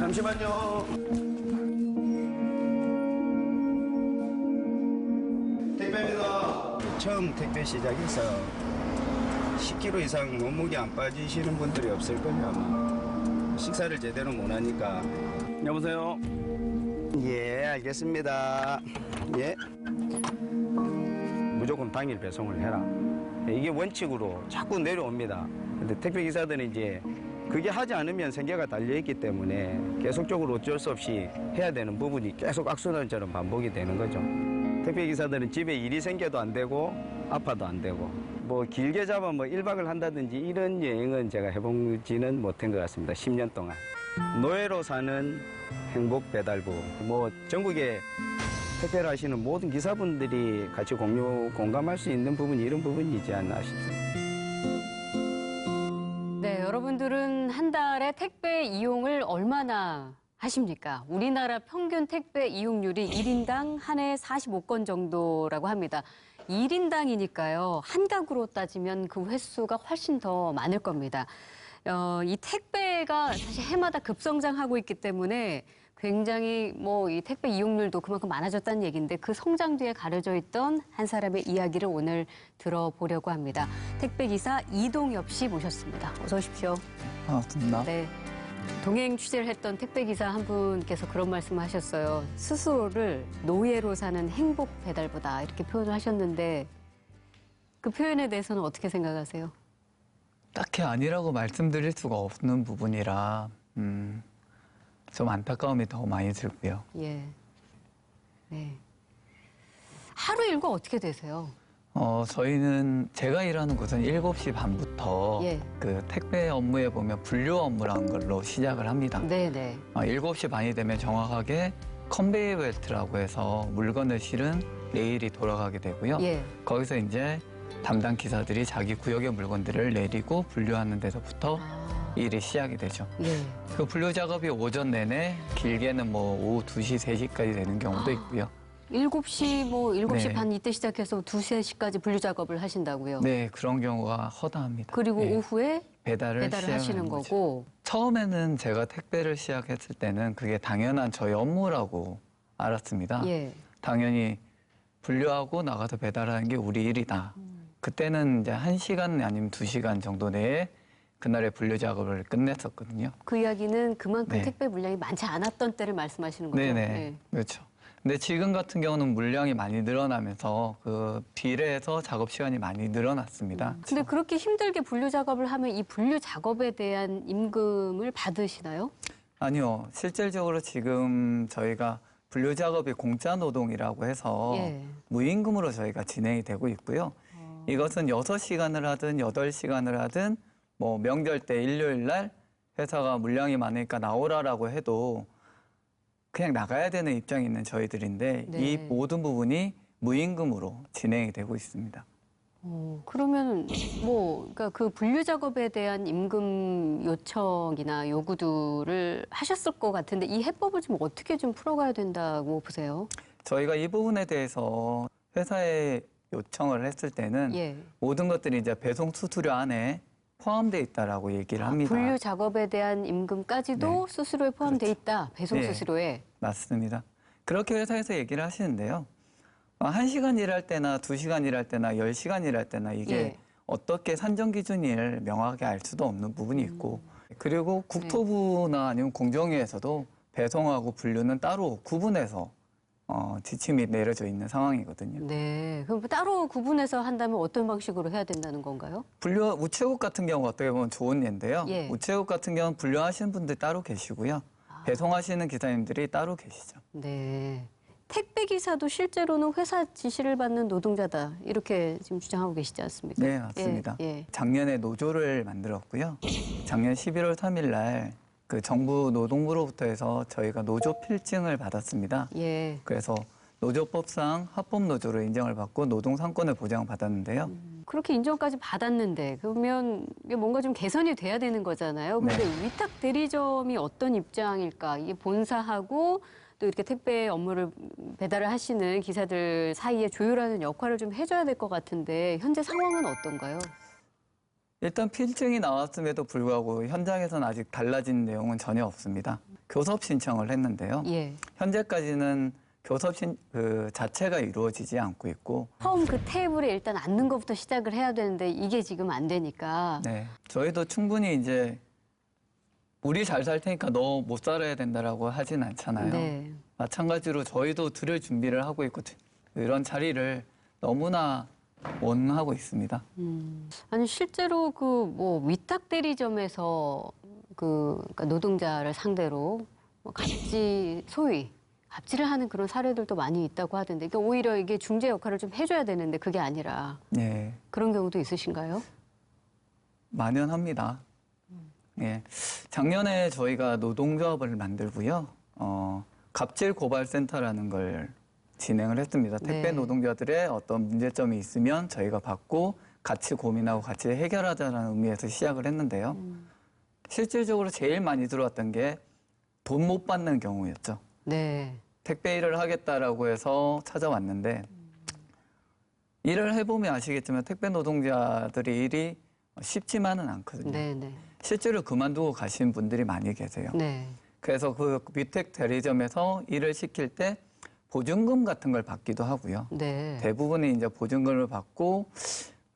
잠시만요. 택배입니다. 처음 택배 시작해서 10kg 이상 몸무게 안 빠지시는 분들이 없을 거예요, 아마. 식사를 제대로 못 하니까. 여보세요? 예, 알겠습니다. 예. 무조건 당일 배송을 해라. 이게 원칙으로 자꾸 내려옵니다. 근데 택배 기사들은 이제 그게 하지 않으면 생계가 달려있기 때문에 계속적으로 어쩔 수 없이 해야 되는 부분이 계속 악순환처럼 반복이 되는 거죠. 택배 기사들은 집에 일이 생겨도 안 되고 아파도 안 되고 뭐 길게 잡아 뭐 1박을 한다든지 이런 여행은 제가 해보지는 못한 것 같습니다. 10년 동안. 노예로 사는 행복 배달부. 뭐 전국에 택배를 하시는 모든 기사분들이 같이 공감할 수 있는 부분이 이런 부분이지 않나 싶습니다. 네, 여러분들은 한 달에 택배 이용을 얼마나 하십니까? 우리나라 평균 택배 이용률이 1인당 한 해 45건 정도라고 합니다. 1인당이니까요. 한 가구로 따지면 그 횟수가 훨씬 더 많을 겁니다. 이 택배가 사실 해마다 급성장하고 있기 때문에 굉장히 뭐 이 택배 이용률도 그만큼 많아졌다는 얘기인데 그 성장 뒤에 가려져 있던 한 사람의 이야기를 오늘 들어보려고 합니다. 택배기사 이동엽 씨 모셨습니다. 어서 오십시오. 반갑습니다. 네. 동행 취재를 했던 택배기사 한 분께서 그런 말씀을 하셨어요. 스스로를 노예로 사는 행복 배달부다 이렇게 표현을 하셨는데 그 표현에 대해서는 어떻게 생각하세요? 딱히 아니라고 말씀드릴 수가 없는 부분이라 좀 안타까움이 더 많이 들고요. 예. 네. 하루 일과 어떻게 되세요? 저희는 제가 일하는 곳은 7시 반부터 예. 그 택배 업무에 보면 분류 업무라는 걸로 시작을 합니다. 네네. 7시 반이 되면 정확하게 컨베이어 벨트라고 해서 물건을 실은 레일이 돌아가게 되고요. 예. 거기서 이제 담당 기사들이 자기 구역의 물건들을 내리고 분류하는 데서부터 일이 시작이 되죠. 예. 그 분류 작업이 오전 내내 길게는 뭐 오후 2시, 3시까지 되는 경우도 있고요. 7시, 7시 네. 반 이때 시작해서 2, 3시까지 분류 작업을 하신다고요? 네, 그런 경우가 허다합니다. 그리고 네. 오후에 배달을 하시는 시작하는 거죠. 거고. 처음에는 제가 택배를 시작했을 때는 그게 당연한 저희 업무라고 알았습니다. 예. 당연히 분류하고 나가서 배달하는 게 우리 일이다. 그때는 이제 1시간 아니면 2시간 정도 내에 그날의 분류 작업을 끝냈었거든요. 그 이야기는 그만큼 네. 택배 물량이 많지 않았던 때를 말씀하시는 거죠? 네네. 네. 그렇죠. 근데 지금 같은 경우는 물량이 많이 늘어나면서 그 비례해서 작업 시간이 많이 늘어났습니다. 근데 그렇게 힘들게 분류 작업을 하면 이 분류 작업에 대한 임금을 받으시나요? 아니요. 실질적으로 지금 저희가 분류 작업이 공짜 노동이라고 해서 예. 무임금으로 저희가 진행이 되고 있고요. 이것은 6시간을 하든 8시간을 하든 뭐 명절 때 일요일 날 회사가 물량이 많으니까 나오라라고 해도 그냥 나가야 되는 입장에 있는 저희들인데 네. 이 모든 부분이 무임금으로 진행이 되고 있습니다. 그러면 그러니까 그 분류 작업에 대한 임금 요청이나 요구들을 하셨을 것 같은데 이 해법을 좀 어떻게 좀 풀어가야 된다고 보세요? 저희가 이 부분에 대해서 회사에 요청을 했을 때는 예. 모든 것들이 이제 배송 수수료 안에 포함되어 있다라고 얘기를 합니다. 분류 작업에 대한 임금까지도 네. 수수료에 포함돼 있다. 배송 네. 수수료에. 맞습니다. 그렇게 회사에서 얘기를 하시는데요. 1시간 일할 때나 2시간 일할 때나 10시간 일할 때나 이게 예. 어떻게 산정 기준을 명확하게 알 수도 없는 부분이 있고 그리고 국토부나 아니면 공정위에서도 배송하고 분류는 따로 구분해서 지침이 내려져 있는 상황이거든요. 네. 그럼 따로 구분해서 한다면 어떤 방식으로 해야 된다는 건가요? 분류 우체국 같은 경우 어떻게 보면 좋은 예인데요. 예. 우체국 같은 경우는 분류하시는 분들 따로 계시고요. 배송하시는 기사님들이 따로 계시죠. 네. 택배 기사도 실제로는 회사 지시를 받는 노동자다. 이렇게 지금 주장하고 계시지 않습니까? 네, 맞습니다. 예. 작년에 노조를 만들었고요. 작년 11월 3일 날 그 정부 노동부로부터 해서 저희가 노조 필증을 받았습니다. 예. 그래서 노조법상 합법노조로 인정을 받고 노동상권을 보장받았는데요. 그렇게 인정까지 받았는데 그러면 이게 뭔가 좀 개선이 돼야 되는 거잖아요. 근데 네. 위탁 대리점이 어떤 입장일까? 이게 본사하고 또 이렇게 택배 업무를 배달을 하시는 기사들 사이에 조율하는 역할을 좀 해줘야 될 것 같은데 현재 상황은 어떤가요? 일단 필증이 나왔음에도 불구하고 현장에서는 아직 달라진 내용은 전혀 없습니다. 교섭 신청을 했는데요. 예. 현재까지는 교섭 그 자체가 이루어지지 않고 있고, 처음 그 테이블에 일단 앉는 것부터 시작을 해야 되는데 이게 지금 안 되니까. 네, 저희도 충분히 이제 우리 잘 살 테니까 너 못 살아야 된다라고 하진 않잖아요. 네. 마찬가지로 저희도 들을 준비를 하고 있고 이런 자리를 너무나 원하고 있습니다. 아니 실제로 그 뭐 위탁 대리점에서 그러니까 노동자를 상대로 뭐 소위 갑질을 하는 그런 사례들도 많이 있다고 하던데, 그러니까 오히려 이게 중재 역할을 좀 해줘야 되는데 그게 아니라 네, 그런 경우도 있으신가요? 만연합니다. 예, 작년에 저희가 노동조합을 만들고요. 갑질 고발센터라는 걸 진행을 했습니다. 택배 네. 노동자들의 어떤 문제점이 있으면 저희가 받고 같이 고민하고 같이 해결하자는 의미에서 시작을 했는데요. 실질적으로 제일 많이 들어왔던 게 돈 못 받는 경우였죠. 네. 택배 일을 하겠다라고 해서 찾아왔는데 일을 해보면 아시겠지만 택배 노동자들의 일이 쉽지만은 않거든요. 네. 네. 실제로 그만두고 가신 분들이 많이 계세요. 네. 그래서 그 위택 대리점에서 일을 시킬 때 보증금 같은 걸 받기도 하고요. 네. 대부분이 이제 보증금을 받고,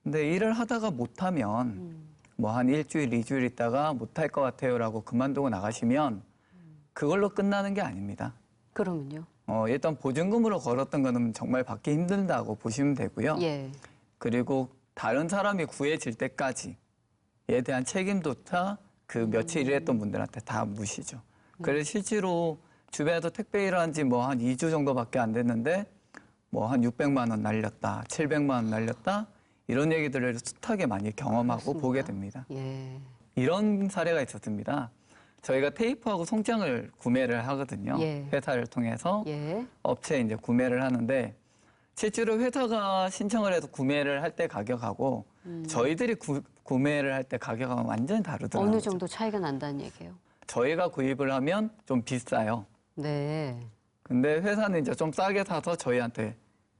근데 일을 하다가 못하면 뭐 한 일주일, 2주일 있다가 못할 것 같아요라고 그만두고 나가시면 그걸로 끝나는 게 아닙니다. 그러면요? 일단 보증금으로 걸었던 거는 정말 받기 힘들다고 보시면 되고요. 예. 그리고 다른 사람이 구해질 때까지에 대한 책임조차 그 며칠 일했던 분들한테 다 무시죠. 그래서 실제로 주변에서 택배 일한 지 뭐 한 2주 정도밖에 안 됐는데 뭐 한 600만 원 날렸다, 700만 원 날렸다 이런 얘기들을 숱하게 많이 경험하고 그렇습니까? 보게 됩니다. 예. 이런 사례가 있었습니다. 저희가 테이프하고 송장을 구매를 하거든요. 예. 회사를 통해서 예. 업체에 이제 구매를 하는데 실제로 회사가 신청을 해서 구매를 할 때 가격하고 저희들이 구매를 할 때 가격하고 완전히 다르더라고요. 어느 정도 차이가 난다는 얘기예요? 저희가 구입을 하면 좀 비싸요. 네. 근데 회사는 이제 좀 싸게 사서 저희한테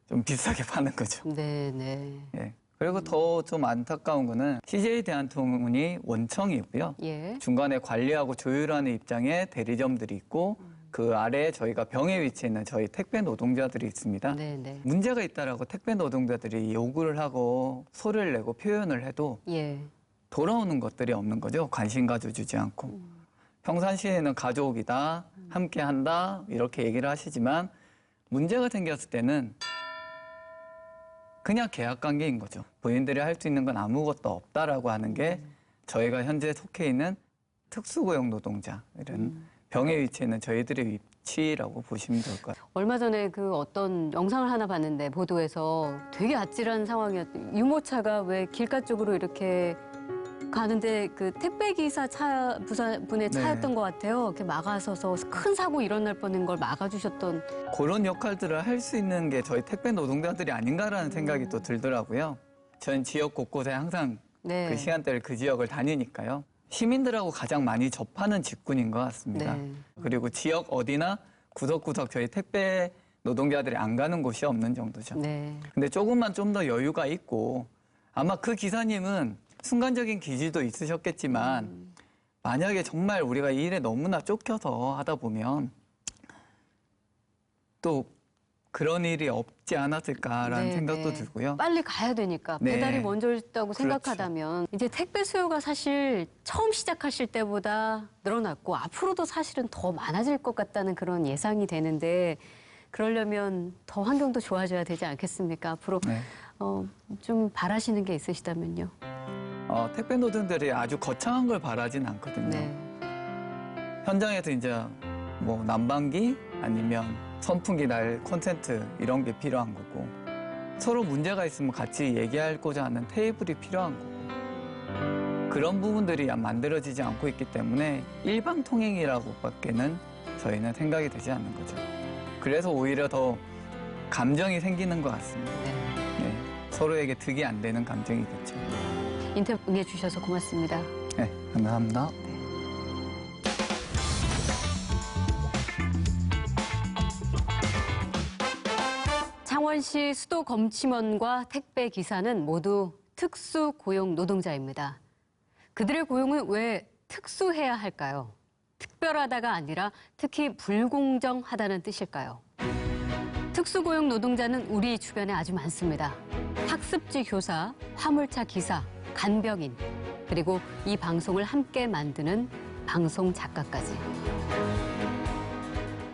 좀 비싸게 파는 거죠. 네. 네. 예. 그리고 더 좀 안타까운 거는 CJ 대한통운이 원청이고요. 예. 중간에 관리하고 조율하는 입장에 대리점들이 있고 그 아래에 저희가 병에 위치해 있는 저희 택배 노동자들이 있습니다. 네. 네. 문제가 있다라고 택배 노동자들이 요구를 하고 소리를 내고 표현을 해도 예. 돌아오는 것들이 없는 거죠. 관심 가져주지 않고. 평상시에는 가족이다, 함께 한다 이렇게 얘기를 하시지만 문제가 생겼을 때는 그냥 계약 관계인 거죠. 본인들이 할 수 있는 건 아무것도 없다라고 하는 게 저희가 현재 속해 있는 특수고용 노동자 이런 병에 위치해 있는 저희들의 위치라고 보시면 될 것 같아요. 얼마 전에 그 어떤 영상을 하나 봤는데 보도에서 되게 아찔한 상황이었대요. 유모차가 왜 길가 쪽으로 이렇게 가는데 그 택배 기사 분의 차였던 것 같아요. 이렇게 막아서서 큰 사고 일어날 뻔한 걸 막아주셨던. 그런 역할들을 할 수 있는 게 저희 택배 노동자들이 아닌가라는 생각이 또 들더라고요. 저는 지역 곳곳에 항상 네. 그 시간대를 그 지역을 다니니까요. 시민들하고 가장 많이 접하는 직군인 것 같습니다. 네. 그리고 지역 어디나 구석구석 저희 택배 노동자들이 안 가는 곳이 없는 정도죠. 네. 근데 조금만 좀 더 여유가 있고 아마 그 기사님은 순간적인 기질도 있으셨겠지만 만약에 정말 우리가 이 일에 너무나 쫓겨서 하다 보면 또 그런 일이 없지 않았을까라는 네, 생각도 네. 들고요. 빨리 가야 되니까 네. 배달이 먼저 있다고 그렇죠. 생각하다면 이제 택배 수요가 사실 처음 시작하실 때보다 늘어났고 앞으로도 사실은 더 많아질 것 같다는 그런 예상이 되는데 그러려면 더 환경도 좋아져야 되지 않겠습니까? 앞으로 네. 좀 바라시는 게 있으시다면요. 택배 노동들이 아주 거창한 걸 바라진 않거든요. 네. 현장에서 이제 뭐 난방기 아니면 선풍기 날 콘센트 이런 게 필요한 거고 서로 문제가 있으면 같이 얘기하고자 하는 테이블이 필요한 거고 그런 부분들이 만들어지지 않고 있기 때문에 일방통행이라고밖에는 저희는 생각이 되지 않는 거죠. 그래서 오히려 더 감정이 생기는 것 같습니다. 네. 네, 서로에게 득이 안 되는 감정이겠죠. 인터뷰 응해주셔서 고맙습니다. 네, 감사합니다. 창원시 수도검침원과 택배 기사는 모두 특수고용 노동자입니다. 그들의 고용은 왜 특수해야 할까요? 특별하다가 아니라 특히 불공정하다는 뜻일까요? 특수고용 노동자는 우리 주변에 아주 많습니다. 학습지 교사, 화물차 기사, 간병인, 그리고 이 방송을 함께 만드는 방송 작가까지.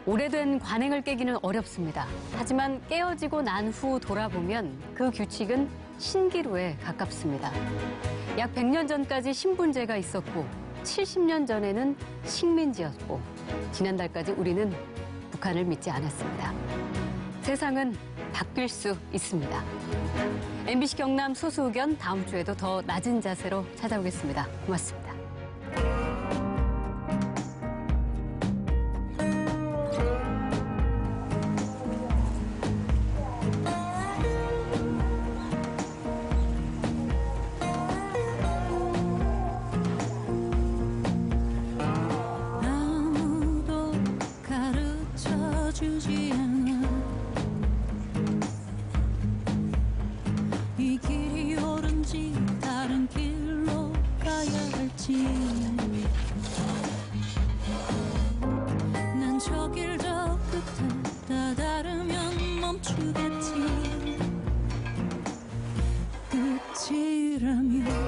오래된 관행을 깨기는 어렵습니다. 하지만 깨어지고 난 후 돌아보면 그 규칙은 신기루에 가깝습니다. 약 100년 전까지 신분제가 있었고 70년 전에는 식민지였고 지난달까지 우리는 북한을 믿지 않았습니다. 세상은 바뀔 수 있습니다. MBC 경남 소수의견 다음 주에도 더 낮은 자세로 찾아오겠습니다. 고맙습니다. 아무도 가르쳐 주지 않아 이 길이 옳은지 다른 길로 가야 할지 난 저 길 저 끝에 다다르면 멈추겠지 끝이라면